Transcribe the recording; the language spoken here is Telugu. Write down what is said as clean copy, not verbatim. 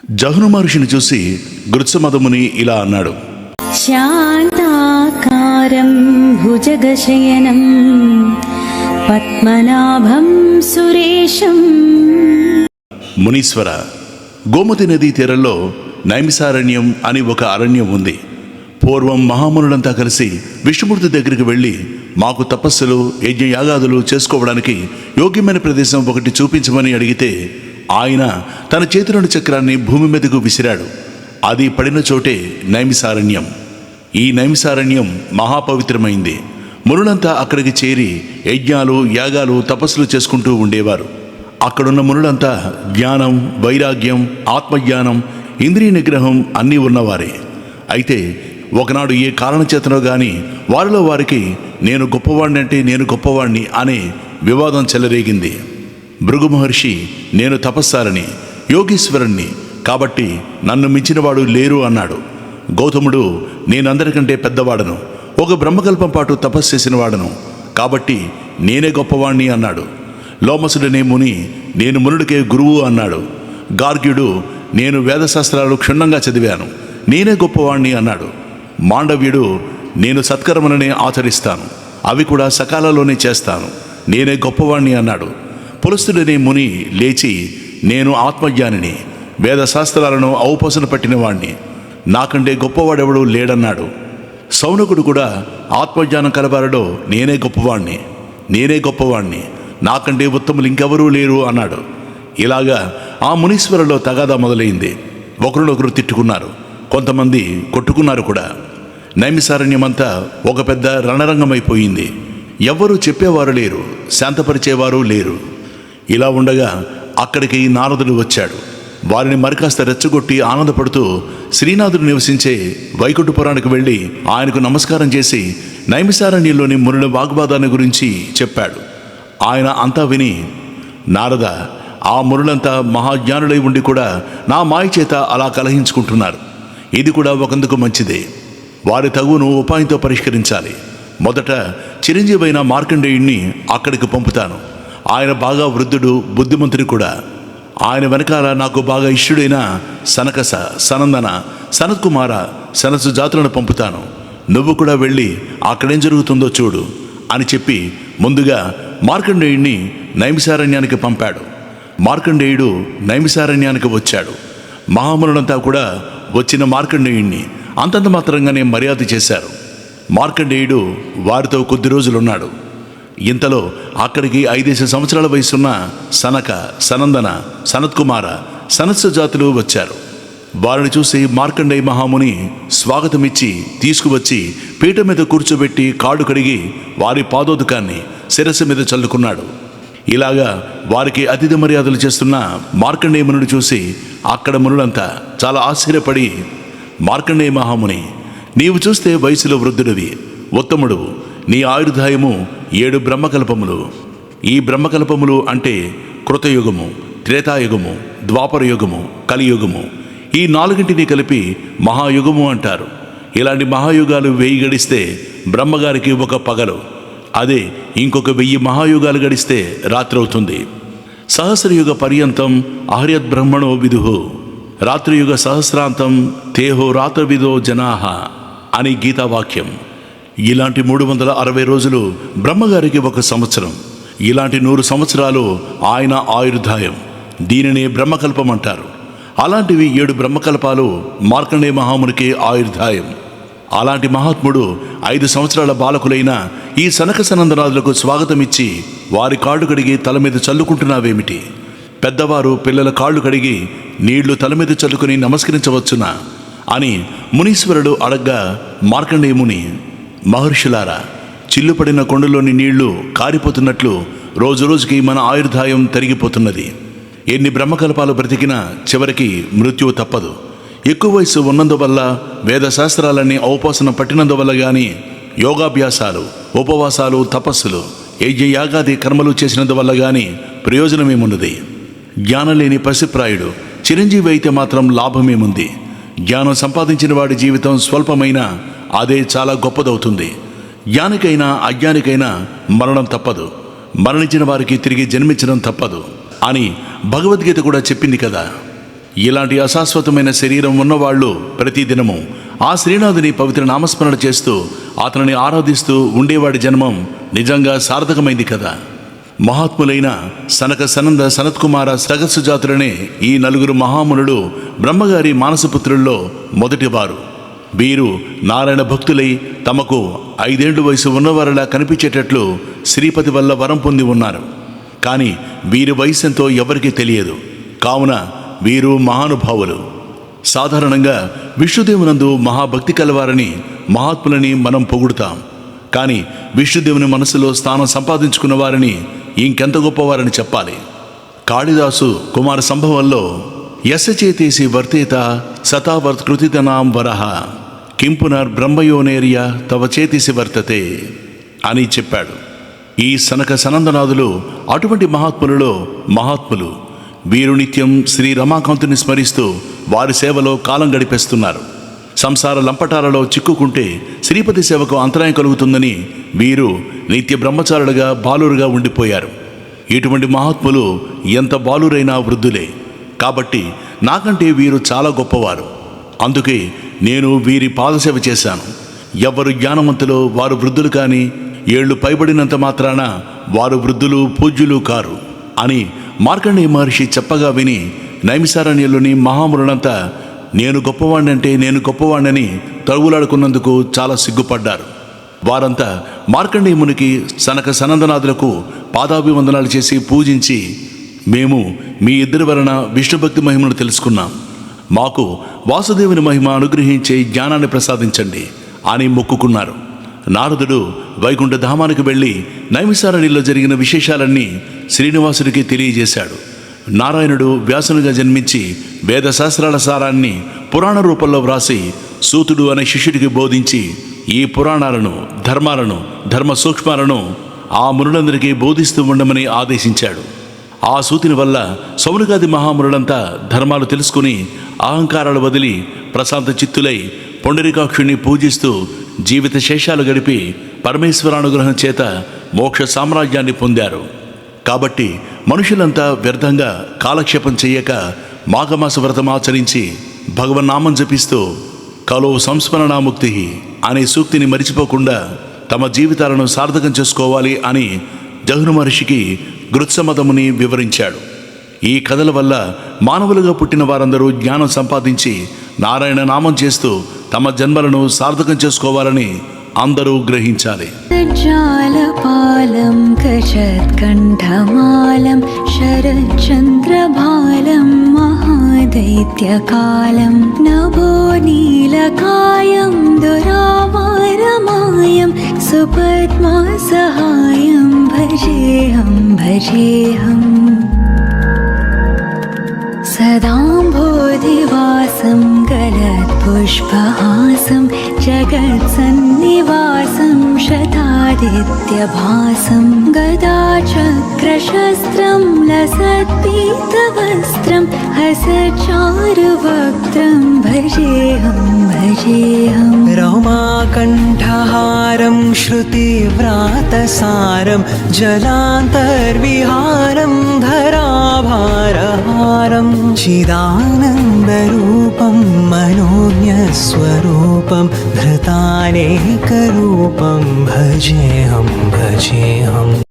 జహ్ను మహర్షిని చూసి గృత్సమదముని ఇలా అన్నాడు. శాంతాకారం భుజగశయనం పద్మనాభం సురేశం. మునీశ్వర, గోమతి నదీ తీరంలో నైమిసారణ్యం అని ఒక అరణ్యం ఉంది. పూర్వం మహామునులంతా కలిసి విష్ణుమూర్తి దగ్గరికి వెళ్ళి మాకు తపస్సులు యజ్ఞయాగాదులు చేసుకోవడానికి యోగ్యమైన ప్రదేశం ఒకటి చూపించమని అడిగితే ఆయన తన చేతిలోని చక్రాన్ని భూమి మీదకు విసిరాడు. అది పడిన చోటే నైమిసారణ్యం. ఈ నైమిసారణ్యం మహాపవిత్రమైంది. మునులంతా అక్కడికి చేరి యజ్ఞాలు యాగాలు తపస్సులు చేసుకుంటూ ఉండేవారు. అక్కడున్న మునులంతా జ్ఞానం, వైరాగ్యం, ఆత్మజ్ఞానం, ఇంద్రియ నిగ్రహం అన్నీ ఉన్నవారే. అయితే ఒకనాడు ఏ కారణ చేతనో గాని వారిలో వారికి నేను గొప్పవాణ్ణి అంటే నేను గొప్పవాణ్ణి అనే వివాదం చెలరేగింది. భృగు మహర్షి నేను తపస్సారని, యోగీశ్వరుణ్ణి, కాబట్టి నన్ను మించినవాడు లేరు అన్నాడు. గౌతముడు నేనందరికంటే పెద్దవాడను, ఒక బ్రహ్మకల్పం పాటు తపస్సు చేసిన వాడను, కాబట్టి నేనే గొప్పవాణ్ణి అన్నాడు. లోమసుడనే ముని నేను మునుడికే గురువు అన్నాడు. గార్గ్యుడు నేను వేదశాస్త్రాలు క్షుణ్ణంగా చదివాను, నేనే గొప్పవాణ్ణి అన్నాడు. మాండవ్యుడు నేను సత్కర్మలనే ఆచరిస్తాను, అవి కూడా సకాలంలోనే చేస్తాను, నేనే గొప్పవాణ్ణి అన్నాడు. పులస్తుడనే ముని లేచి నేను ఆత్మజ్ఞానిని, వేదశాస్త్రాలను ఔపసన పట్టినవాణ్ణి, నాకంటే గొప్పవాడెవడు లేడన్నాడు. సౌనకుడు కూడా ఆత్మజ్ఞానం కలవారిలో నేనే గొప్పవాణ్ణి, నేనే గొప్పవాణ్ణి, నాకంటే ఉత్తములు ఇంకెవరూ లేరు అన్నాడు. ఇలాగా ఆ మునీశ్వరులో తగాదా మొదలైంది. ఒకరినొకరు తిట్టుకున్నారు, కొంతమంది కొట్టుకున్నారు కూడా. నైమిసారణ్యమంతా ఒక పెద్ద రణరంగమైపోయింది. ఎవ్వరూ చెప్పేవారు లేరు, శాంతపరిచేవారు లేరు. ఇలా ఉండగా అక్కడికి నారదుడు వచ్చాడు. వారిని మరికాస్త రెచ్చగొట్టి ఆనందపడుతూ శ్రీనాథుడు నివసించే వైకుంఠపురానికి వెళ్ళి ఆయనకు నమస్కారం చేసి నైమిసారణ్యంలోని మునుల వాగ్వాదాన్ని గురించి చెప్పాడు. ఆయన అంతా విని, నారద, ఆ మునులంతా మహాజ్ఞానులై ఉండి కూడా నా మాయ చేత అలా కలహించుకుంటున్నారు. ఇది కూడా ఒకందుకు మంచిదే. వారి తగును ఉపాయంతో పరిష్కరించాలి. మొదట చిరంజీవైన మార్కండేయుణ్ణి అక్కడికి పంపుతాను. ఆయన బాగా వృద్ధుడు, బుద్ధిమంతుడు కూడా. ఆయన వెనకాల నాకు బాగా ఇష్టుడైన సనకస, సనందన, సనత్కుమార, సనత్సు జాతులను పంపుతాను. నువ్వు కూడా వెళ్ళి అక్కడేం జరుగుతుందో చూడు అని చెప్పి ముందుగా మార్కండేయుణ్ణి నైమిసారణ్యానికి పంపాడు. మార్కండేయుడు నైమిసారణ్యానికి వచ్చాడు. మహామునులంతా కూడా వచ్చిన మార్కండేయుణ్ణి అంతంత మాత్రంగానే మర్యాద చేశారు. మార్కండేయుడు వారితో కొద్ది రోజులున్నాడు. ఇంతలో అక్కడికి 5 సంవత్సరాల వయసున్న సనక, సనందన, సనత్కుమార, సనత్స జాతులు వచ్చారు. వారిని చూసి మార్కండేయ మహాముని స్వాగతమిచ్చి తీసుకువచ్చి పీట మీద కూర్చోబెట్టి కాళ్ళు కడిగి వారి పాదోదకాన్ని శిరస్సు మీద చల్లుకున్నాడు. ఇలాగా వారికి అతిథి మర్యాదలు చేస్తున్న మార్కండేయ మునుడు చూసి అక్కడ మునులంతా చాలా ఆశ్చర్యపడి, మార్కండేయ మహాముని, నీవు చూస్తే వయసులో వృద్ధుడివి, ఉత్తముడు, నీ ఆయుర్దాయము 7 బ్రహ్మకల్పములు. ఈ బ్రహ్మకల్పములు అంటే కృతయుగము, త్రేతాయుగము, ద్వాపరయుగము, కలియుగము. ఈ 4 కలిపి మహాయుగము అంటారు. ఇలాంటి మహాయుగాలు 1000 గడిస్తే బ్రహ్మగారికి ఒక పగలు, అదే ఇంకొక 1000 మహాయుగాలు గడిస్తే రాత్రవుతుంది. సహస్రయుగ పర్యంతం అహర్యద్ బ్రహ్మణో విదుహు, రాత్రియుగ సహస్రాంతం తేహో రాత్రవిదో జనాహ అని గీతావాక్యం. ఇలాంటి 360 రోజులు బ్రహ్మగారికి 1 సంవత్సరం. ఇలాంటి 100 సంవత్సరాలు ఆయన ఆయుర్దాయం. దీనినే బ్రహ్మకల్పం అంటారు. అలాంటివి 7 బ్రహ్మకల్పాలు మార్కండేయ మహామునికి ఆయుర్దాయం. అలాంటి మహాత్ముడు 5 సంవత్సరాల బాలకులైన ఈ సనక సనందనాదులకు స్వాగతమిచ్చి వారి కాళ్ళు కడిగి తల మీద చల్లుకుంటున్నావేమిటి? పెద్దవారు పిల్లల కాళ్ళు కడిగి నీళ్లు తల మీద చల్లుకుని నమస్కరించవచ్చునా అని మునీశ్వరుడు అడగ్గా మార్కండేయ ముని, మహర్షులారా, చిల్లుపడిన కొండలోని నీళ్లు కారిపోతున్నట్లు రోజురోజుకి మన ఆయుర్దాయం తరిగిపోతున్నది. ఎన్ని బ్రహ్మకల్పాలు బ్రతికినా చివరికి మృత్యువు తప్పదు. ఎక్కువ వయసు ఉన్నందువల్ల, వేదశాస్త్రాలన్నీ ఔపాసన పట్టినందువల్ల కానీ, యోగాభ్యాసాలు, ఉపవాసాలు, తపస్సులు, యజ్ఞయాగాది కర్మలు చేసినందువల్ల కానీ ప్రయోజనమేమున్నది? జ్ఞానం లేని పసిప్రాయుడు చిరంజీవి అయితే మాత్రం లాభమేముంది? జ్ఞానం సంపాదించిన వాడి జీవితం స్వల్పమైనా అదే చాలా గొప్పదవుతుంది. జ్ఞానికైనా అజ్ఞానికైనా మరణం తప్పదు, మరణించిన వారికి తిరిగి జన్మించడం తప్పదు అని భగవద్గీత కూడా చెప్పింది కదా. ఇలాంటి అశాశ్వతమైన శరీరం ఉన్నవాళ్ళు ప్రతిదినము ఆ శ్రీనాథుని పవిత్ర నామస్మరణ చేస్తూ అతనిని ఆరాధిస్తూ ఉండేవాడి జన్మం నిజంగా సార్థకమైంది కదా. మహాత్ములైన సనక సనంద సనత్కుమార సగస్సు జాతులనే ఈ నలుగురు మహామునులు బ్రహ్మగారి మానసపుత్రుల్లో మొదటివారు. వీరు నారాయణ భక్తులై తమకు 5 ఏళ్ల వయసు ఉన్నవారిలా కనిపించేటట్లు శ్రీపతి వల్ల వరం పొంది ఉన్నారు. కానీ వీరి వయసెంతో ఎవరికీ తెలియదు. కావున వీరు మహానుభావులు. సాధారణంగా విష్ణుదేవునందు మహాభక్తి కలవారని మహాత్ములని మనం పొగుడుతాం. కానీ విష్ణుదేవుని మనసులో స్థానం సంపాదించుకున్న వారిని ఇంకెంత గొప్పవారని చెప్పాలి. కాళిదాసు కుమార సంభవంలో యశచేతేసి వర్తేత సతావర్కృతితనాం వరహ కింపునర్ బ్రహ్మయోనేర్య తవ చేతిసి వర్తతే అని చెప్పాడు. ఈ సనక సనందనాథులు అటువంటి మహాత్ములలో మహాత్ములు. వీరు నిత్యం శ్రీ రమాకాంతుని స్మరిస్తూ వారి సేవలో కాలం గడిపేస్తున్నారు. సంసార లంపటాలలో చిక్కుకుంటే శ్రీపతి సేవకు అంతరాయం కలుగుతుందని వీరు నిత్య బ్రహ్మచారులుగా బాలురుగా ఉండిపోయారు. ఇటువంటి మహాత్ములు ఎంత బాలురైనా వృద్ధులే. కాబట్టి నాకంటే వీరు చాలా గొప్పవారు. అందుకే నేను వీరి పాదసేవ చేశాను. ఎవరు జ్ఞానవంతులో వారు వృద్ధులు కానీ ఏళ్లు పైబడినంత మాత్రాన వారు వృద్ధులు పూజ్యులు కారు అని మార్కండేయ మహర్షి చెప్పగా విని నైమిసారణ్యంలోని మహామునులంతా నేను గొప్పవాణ్ణంటే నేను గొప్పవాణ్ణని తరుగులాడుకున్నందుకు చాలా సిగ్గుపడ్డారు. వారంతా మార్కండేయ మునికి సనక సనందనాథులకు పాదాభివందనాలు చేసి పూజించి, మేము మీ ఇద్దరి వలన విష్ణుభక్తి మహిమను తెలుసుకున్నాం. మాకు వాసుదేవుని మహిమ అనుగ్రహించే జ్ఞానాన్ని ప్రసాదించండి అని మొక్కుకున్నారు. నారదుడు వైకుంఠ ధామానికి వెళ్ళి నైమిసారణ్యంలో జరిగిన విశేషాలన్నీ శ్రీనివాసుడికి తెలియజేశాడు. నారాయణుడు వ్యాసునిగా జన్మించి వేదశాస్త్రాల సారాన్ని పురాణ రూపంలో వ్రాసి సూతుడు అనే శిష్యుడికి బోధించి ఈ పురాణాలను ధర్మ సూక్ష్మాలను ఆ మునులందరికీ బోధిస్తూ ఉండమని ఆదేశించాడు. ఆ సూతిని వల్ల సౌనకాది మహామునులంతా ధర్మాలు తెలుసుకుని అహంకారాలు వదిలి ప్రశాంత చిత్తులై పొండరీకాక్షుణ్ణి పూజిస్తూ జీవిత శేషాలు గడిపి పరమేశ్వరానుగ్రహం చేత మోక్ష సామ్రాజ్యాన్ని పొందారు. కాబట్టి మనుషులంతా వ్యర్థంగా కాలక్షేపం చెయ్యక మాఘమాస వ్రతం ఆచరించి భగవన్నామం జపిస్తూ కలో సంస్మరణాముక్తి అనే సూక్తిని మరిచిపోకుండా తమ జీవితాలను సార్థకం చేసుకోవాలి అని జహ్ను మహర్షికి గృత్సమతముని వివరించాడు. ఈ కథల వల్ల మానవులుగా పుట్టిన వారందరూ జ్ఞానం సంపాదించి నారాయణ నామం చేస్తూ తమ జన్మలను సార్థకం చేసుకోవాలని అందరూ గ్రహించాలి. జాలపాలం కషత్కంఠమాలం శరచంద్రబాలం మహాదైత్యకాలం నభో నీలకాయం దురావారమాయం సుపద్మా సహాయం భజేహం సదాంబోధివాసం గలత్పుష్పహాసం జగత్సన్నివాసం శతాదిత్యభాసం గదాచక్రశస్త్రం లసత్పీతవస్త్రం హసచారువక్త్రం భజేహం రమాకంఠహారం శృతివ్రాతసారం జలాంతర్విహారం ధరాభారహారం చిదానందరూపం మనోజ్ఞస్వరూపం ధృతానేకరూపం భజేహం